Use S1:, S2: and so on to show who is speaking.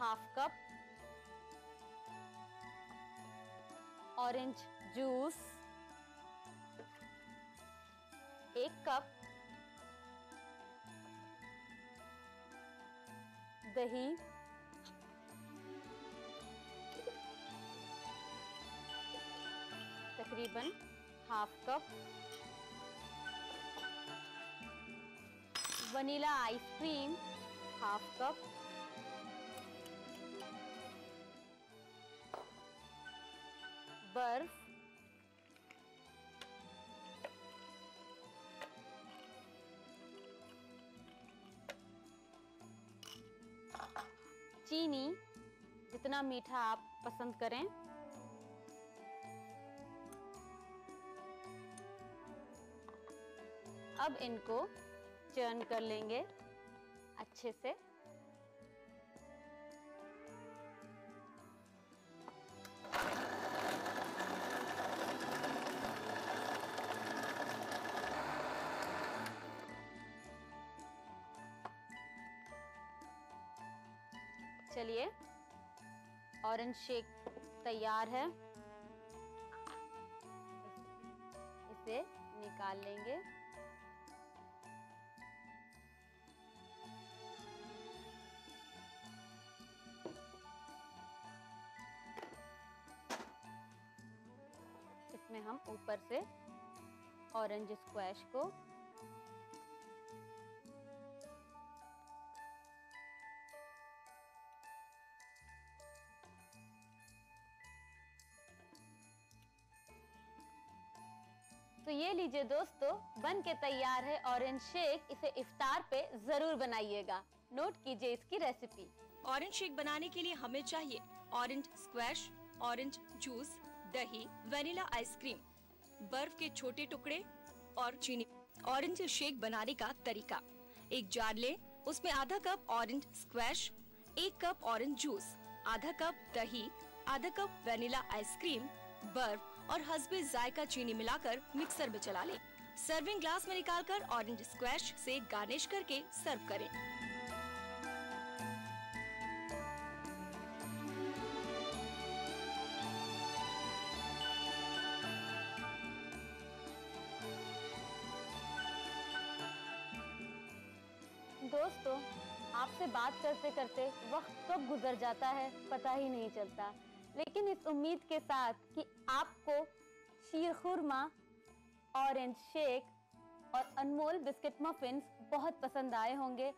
S1: Half cup, orange juice 1 cup, दही तकरीबन half cup, vanilla ice cream half cup, बर्फ चीनी जितना मीठा आप पसंद करें, अब इनको चर्न कर लेंगे अच्छे से। चलिए, ऑरेंज शेक तैयार है, इसे निकाल लेंगे। इसमें हम ऊपर से ऑरेंज स्क्वैश को तो ये लीजिए दोस्तों, बन के तैयार है ऑरेंज शेक। इसे इफ्तार पे जरूर बनाइएगा। नोट कीजिए इसकी रेसिपी।
S2: ऑरेंज शेक बनाने के लिए हमें चाहिए ऑरेंज स्क्वैश, ऑरेंज जूस, दही, वनीला आइसक्रीम, बर्फ के छोटे टुकड़े और चीनी। ऑरेंज शेक बनाने का तरीका: एक जार लें, उसमें आधा cup orange squash, 1 cup orange juice, आधा कप दही, आधा कप वनीला आइसक्रीम, बर्फ और हस्बे जायका चीनी मिलाकर मिक्सर में चला लें। सर्विंग ग्लास में निकालकर ऑरेंज स्क्वैश से गार्निश करके सर्व करें।
S1: दोस्तों, आपसे बात करते करते वक्त कब गुजर जाता है पता ही नहीं चलता, लेकिन इस उम्मीद के साथ कि आपको शीर खुरमा, ऑरेंज शेक और अनमोल बिस्किट मफिन्स बहुत पसंद आए होंगे।